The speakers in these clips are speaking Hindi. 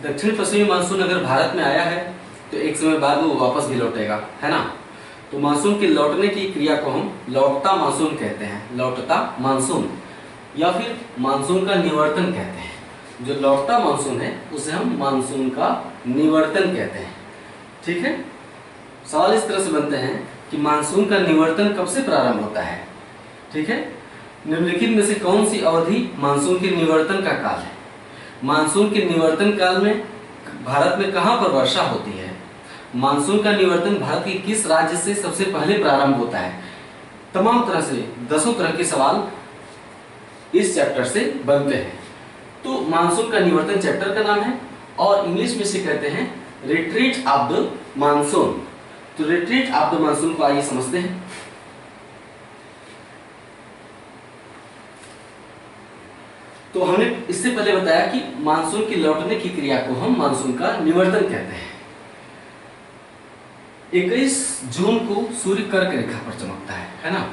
दक्षिण पश्चिमी मानसून अगर भारत में आया है तो एक समय बाद वो वापस भी लौटेगा, है ना। तो मानसून के लौटने की क्रिया को हम लौटता मानसून कहते हैं, लौटता मानसून, या फिर मानसून का निवर्तन कहते हैं। जो लौटता मानसून है उसे हम मानसून का निवर्तन कहते हैं। ठीक है, सवाल इस तरह से बनते हैं कि मानसून का निवर्तन कब से प्रारंभ होता है। ठीक है, निम्नलिखित में से कौन सी अवधि मानसून के निवर्तन का काल है। मानसून के निवर्तन काल में भारत में कहां पर वर्षा होती है। मानसून का निवर्तन भारत के किस राज्य से सबसे पहले प्रारंभ होता है। तमाम तरह से दसों तरह के सवाल इस चैप्टर से बनते हैं। तो मानसून का निवर्तन चैप्टर का नाम है और इंग्लिश में से कहते हैं रिट्रीट ऑफ द मानसून। तो रिट्रीट ऑफ द मानसून को आइए समझते हैं। तो हमने इससे पहले बताया कि मानसून के लौटने की क्रिया को हम मानसून का निवर्तन कहते हैं। 21 जून को सूर्य कर्क रेखा पर चमकता है ना।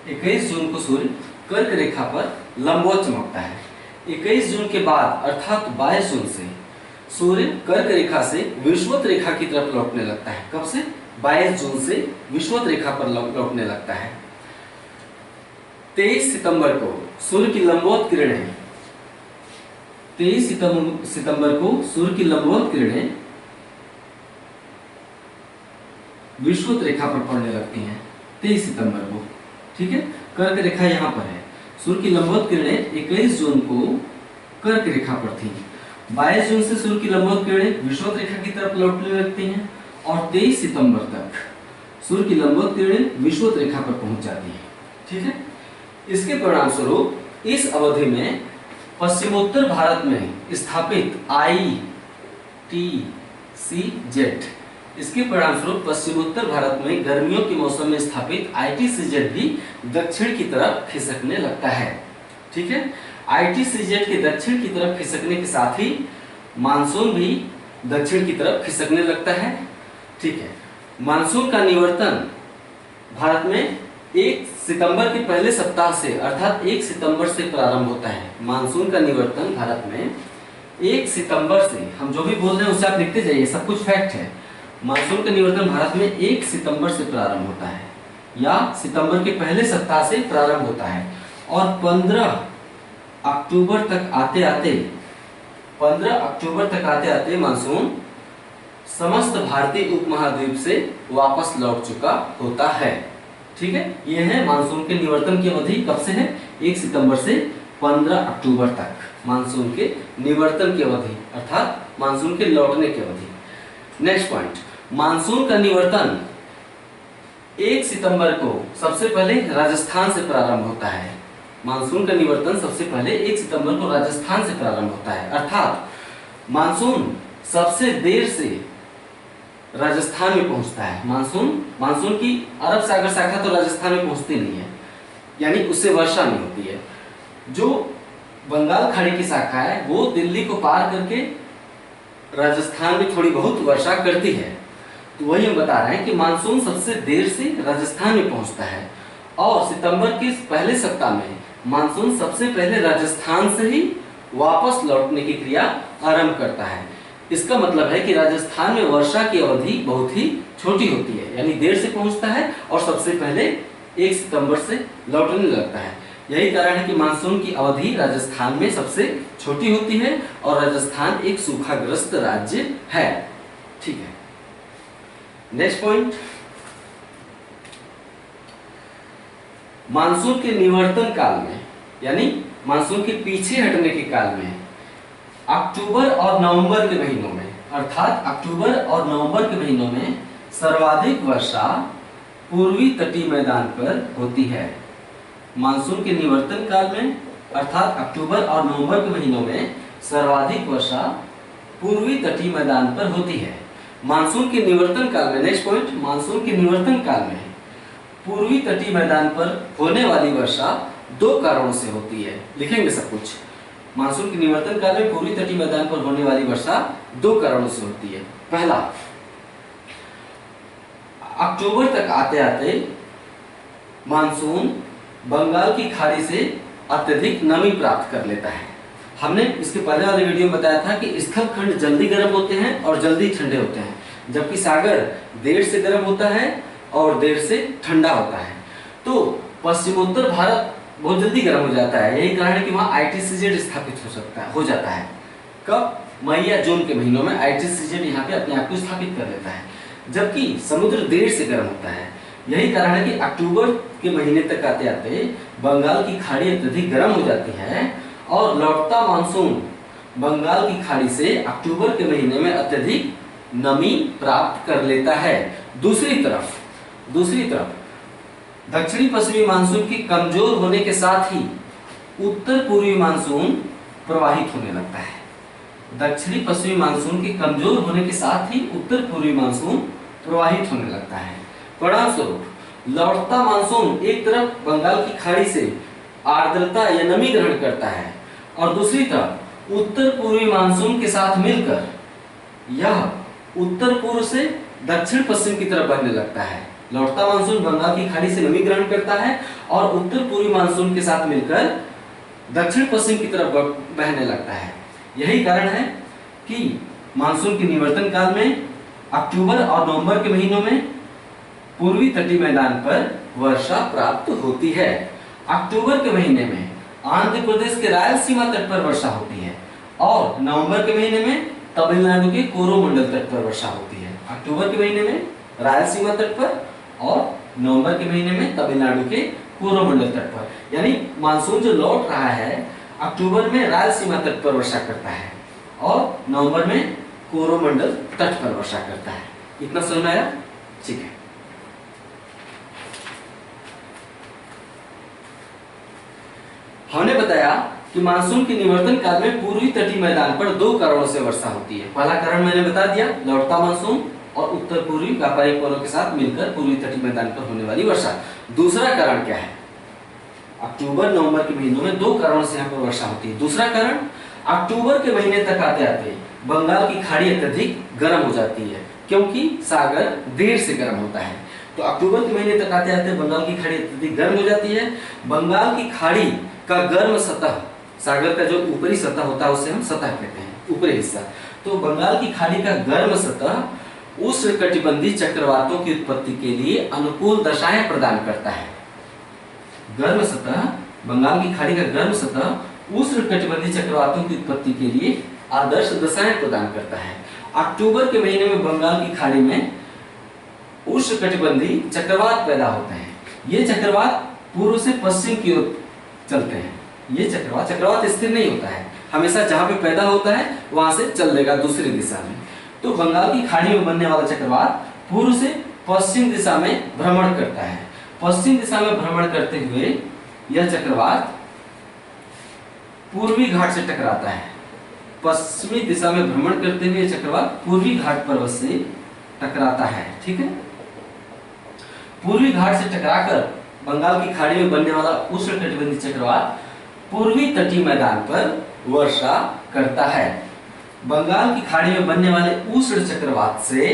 21 जून को सूर्य कर्क रेखा पर लंबवत चमकता है। 21 जून के बाद अर्थात 22 जून से सूर्य कर्क रेखा से विषुवत रेखा की तरफ लौटने लगता है। कब से? 22 जून से विषुवत रेखा पर लौटने लगता है। 23 सितंबर को सूर्य की लंबवत किरणें 23 सितंबर को सूर्य की लंबवत किरणें विषुवत रेखा पर पड़ने लगती हैं। 23 सितंबर को, ठीक है, कर्क रेखा यहाँ पर है। सूर्य की लंबवत किरणें 21 जून को कर्क रेखा पर थी। 22 जून से सूर्य की लंबवत किरणें विषुवत रेखा की तरफ लौटने लगती हैं और 23 सितंबर तक सूर्य की लंबवत किरणें विषुवत रेखा पर पहुंच जाती हैं। ठीक है, इसके परिणाम स्वरूप इस अवधि में पश्चिमोत्तर भारत में स्थापित ITCZ, इसके परिणाम स्वरूप पश्चिमोत्तर भारत में गर्मियों के मौसम में स्थापित ITCZ भी दक्षिण की तरफ खिसकने लगता है। ठीक है, ITCZ के दक्षिण की तरफ खिसकने के साथ ही मानसून भी दक्षिण की तरफ खिसकने लगता है। ठीक है, मानसून का निवर्तन भारत में 1 सितंबर के पहले सप्ताह से अर्थात 1 सितंबर से प्रारंभ होता है। मानसून का निवर्तन भारत में 1 सितंबर से, हम जो भी बोल रहे हैं उसे आप लिखते जाइए, सब कुछ फैक्ट है। मानसून का निवर्तन भारत में 1 सितंबर से प्रारंभ होता है या सितंबर के पहले सप्ताह से प्रारंभ होता है और 15 अक्टूबर तक आते मानसून समस्त भारतीय उपमहाद्वीप से वापस लौट चुका होता है। ठीक है, ये है मानसून के निवर्तन की अवधि। कब से है? 1 सितंबर से 15 अक्टूबर तक मानसून के निवर्तन की अवधि अर्थात मानसून के लौटने की अवधि। नेक्स्ट पॉइंट, मानसून का निवर्तन 1 सितंबर को सबसे पहले राजस्थान से प्रारंभ होता है। मानसून का निवर्तन सबसे पहले 1 सितंबर को राजस्थान से प्रारंभ होता है अर्थात मानसून सबसे देर से राजस्थान में पहुंचता है। मानसून की अरब सागर शाखा तो राजस्थान में पहुंचती नहीं है, यानी उससे वर्षा नहीं होती है। जो बंगाल खाड़ी की शाखा है वो दिल्ली को पार करके राजस्थान में थोड़ी बहुत वर्षा करती है। तो वही हम बता रहे हैं कि मानसून सबसे देर से राजस्थान में पहुंचता है और सितंबर के पहले सप्ताह में मानसून सबसे पहले राजस्थान से ही वापस लौटने की क्रिया आरंभ करता है। इसका मतलब है कि राजस्थान में वर्षा की अवधि बहुत ही छोटी होती है, यानी देर से पहुंचता है और सबसे पहले 1 सितंबर से लौटने लगता है। यही कारण है कि मानसून की अवधि राजस्थान में सबसे छोटी होती है और राजस्थान एक सूखाग्रस्त राज्य है। ठीक है, नेक्स्ट पॉइंट, मानसून के निवर्तन काल में यानी मानसून के पीछे हटने के काल में अक्टूबर और नवंबर के महीनों में अर्थात अक्टूबर और नवंबर के महीनों में सर्वाधिक वर्षा पूर्वी तटीय मैदान पर होती है। मानसून के निवर्तन काल में अर्थात अक्टूबर और नवंबर के महीनों में सर्वाधिक वर्षा पूर्वी तटीय मैदान पर होती है। मानसून के निवर्तन काल में, नेक्स्ट पॉइंट, मानसून के निवर्तन काल में पूर्वी तटीय मैदान पर होने वाली वर्षा 2 कारणों से होती है। लिखेंगे सब कुछ। मानसून के निवर्तन काल में पूर्वी तटीय मैदान पर होने वाली वर्षा 2 कारणों से होती है। पहला, अक्टूबर तक आते आते मानसून बंगाल की खाड़ी से अत्यधिक नमी प्राप्त कर लेता है। हमने इसके पहले वाले वीडियो में बताया था कि स्थल खंड जल्दी गर्म होते हैं और जल्दी ठंडे होते हैं, जबकि सागर देर से गर्म होता है और देर से ठंडा होता है। तो पश्चिमोत्तर भारत बहुत जल्दी गर्म हो जाता है, यही कारण है कि वहाँ ITCZ स्थापित हो जाता है। कब? मई या जून के महीनों में ITCZ यहाँ पे अपने आप को स्थापित कर लेता है, जबकि समुद्र देर से गर्म होता है। यही कारण है कि अक्टूबर के महीने तक आते आते बंगाल की खाड़ी अत्यधिक गर्म हो जाती है और लौटता मानसून बंगाल की खाड़ी से अक्टूबर के महीने में अत्यधिक नमी प्राप्त कर लेता है। दूसरी तरफ दक्षिणी पश्चिमी मानसून की कमजोर होने के साथ ही उत्तर पूर्वी मानसून प्रवाहित होने लगता है। दक्षिणी पश्चिमी मानसून के कमजोर होने के साथ ही उत्तर पूर्वी मानसून प्रवाहित होने लगता है। परिणामस्वरूप लौटता मानसून एक तरफ बंगाल की खाड़ी से आर्द्रता या नमी ग्रहण करता है और दूसरी तरफ उत्तर पूर्वी मानसून के साथ मिलकर यह उत्तर पूर्व से दक्षिण पश्चिम की तरफ बहने लगता है। लौटता मानसून बंगाल की खाड़ी से नमी ग्रहण करता है और उत्तर पूर्वी मानसून के साथ मिलकर दक्षिण पश्चिम की तरफ बहने लगता है। यही कारण है कि मानसून के निवर्तन काल में अक्टूबर और नवंबर के महीनों में पूर्वी तटीय मैदान पर वर्षा प्राप्त होती है। अक्टूबर के महीने में आंध्र प्रदेश के रायलसीमा तट पर वर्षा होती है और नवंबर के महीने में तमिलनाडु के कोरोमंडल तट पर वर्षा होती है। अक्टूबर के महीने में रायलसीमा तट पर और नवंबर के महीने में तमिलनाडु के कोरोमंडल तट पर। यानी मानसून जो लौट रहा है अक्टूबर में रायलसीमा तट पर वर्षा करता है और नवंबर में कोरोमंडल तट पर वर्षा करता है। इतना समझ में आया? ठीक है। हमने बताया कि मानसून के निवर्तन काल में पूर्वी तटीय मैदान पर दो कारणों से वर्षा होती है। पहला कारण मैंने बता दिया, लौटता मानसून और उत्तर पूर्वी व्यापारिक पवनों के साथ मिलकर पूर्वी तटीय मैदान पर होने वाली वर्षा। दूसरा कारण क्या है? अक्टूबर नवंबर के महीनों में दो कारणों से यहाँ पर वर्षा होती है। दूसरा कारण, अक्टूबर के महीने तक आते आते बंगाल की खाड़ी अत्यधिक गर्म हो जाती है, क्योंकि सागर देर से गर्म होता है। तो अक्टूबर के महीने तक आते आते बंगाल की खाड़ी अत्यधिक गर्म हो जाती है। बंगाल की खाड़ी का गर्म सतह, सागर का जो ऊपरी सतह होता है उसे हम सतह कहते हैं, ऊपरी हिस्सा। तो बंगाल की खाड़ी का गर्म सतह उष्णकटिबंधीय चक्रवातों की उत्पत्ति के लिए अनुकूल दशाएं प्रदान करता है। गर्म सतह, बंगाल की खाड़ी का गर्म सतह उष्णकटिबंधीय चक्रवातों की उत्पत्ति के लिए आदर्श दशाएं प्रदान करता है। अक्टूबर के महीने में बंगाल की खाड़ी में उष्णकटिबंधीय चक्रवात पैदा होते हैं। ये चक्रवात पूर्व से पश्चिम की ओर चलते हैं। ये चक्रवात स्थिर नहीं होता है, हमेशा जहां पे पैदा होता है वहां से चल लेगा दूसरी दिशा में। तो बंगाल की खाड़ी में बनने वाला चक्रवात पूर्व से पश्चिम दिशा में भ्रमण करता है। पश्चिम दिशा में भ्रमण करते हुए यह चक्रवात पूर्वी घाट से टकराता है। पश्चिमी दिशा में भ्रमण करते हुए चक्रवात पूर्वी घाट पर्वत से टकराता है। ठीक है, पूर्वी घाट से टकराकर बंगाल की खाड़ी में बनने वाला उष्णकटिबंधीय चक्रवात पूर्वी तटीय मैदान पर वर्षा करता है। बंगाल की खाड़ी में बनने वाले उष्ण चक्रवात से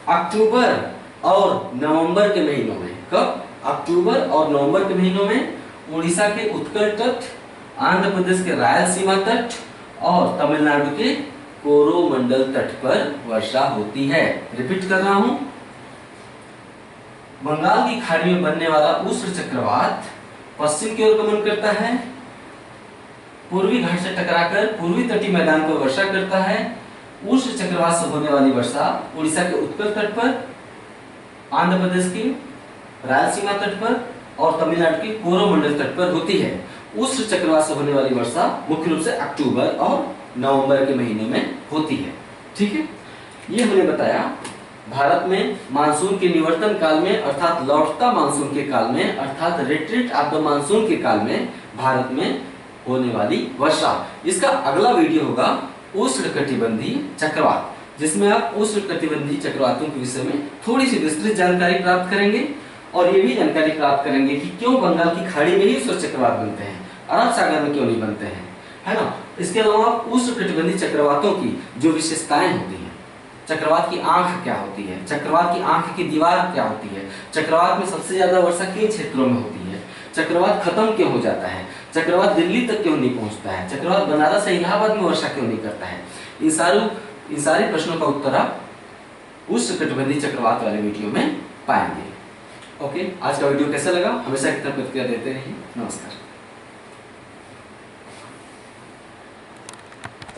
अक्टूबर और नवंबर के महीनों में, कब? अक्टूबर और नवंबर के महीनों में उड़ीसा के उत्कल तट, आंध्र प्रदेश के रायलसीमा तट और तमिलनाडु के कोरोमंडल तट पर वर्षा होती है। रिपीट कर रहा हूं, बंगाल की खाड़ी में बनने वाला उष्ण चक्रवात पश्चिम की ओर गमन करता है, पूर्वी घाट से टकराकर पूर्वी तटीय मैदान पर वर्षा करता है। उष्ण चक्रवात से होने वाली वर्षा उड़ीसा के उत्कल तट पर, आंध्र प्रदेश के रायलसीमा तट पर और तमिलनाडु के कोरोमंडल तट पर होती है। उष्ण चक्रवात से होने वाली वर्षा मुख्य रूप से अक्टूबर और नवंबर के महीने में होती है। ठीक है, ये हमने बताया भारत में मानसून के निवर्तन काल में अर्थात लौटता मानसून के काल में अर्थात रिट्रीट ऑफ द मानसून के काल में भारत में होने वाली वर्षा। इसका अगला वीडियो होगा उष्णकटिबंधीय चक्रवात, जिसमें आप उष्णकटिबंधीय चक्रवातों के विषय में थोड़ी सी विस्तृत जानकारी प्राप्त करेंगे और ये भी जानकारी प्राप्त करेंगे कि क्यों बंगाल की खाड़ी में ही उष्ण चक्रवात बनते हैं, अरब सागर में क्यों नहीं बनते हैं, है ना। इसके अलावा उष्णकटिबंधीय चक्रवातों की जो विशेषताएं होती हैं, चक्रवात की आंख क्या होती है, चक्रवात की आंख की दीवार क्या होती है, चक्रवात में सबसे ज्यादा वर्षा किन क्षेत्रों में होती है, चक्रवात खत्म क्यों हो जाता है, चक्रवात दिल्ली तक क्यों नहीं पहुंचता है, चक्रवात बनारस से इलाहाबाद में वर्षा क्यों नहीं करता है। इन सारे प्रश्नों का उत्तर आप उष्णकटिबंधीय चक्रवात वाले वीडियो में पाएंगे। ओके, आज का वीडियो कैसा लगा हमेशा की तरह प्रतिक्रिया देते रहिए। नमस्कार।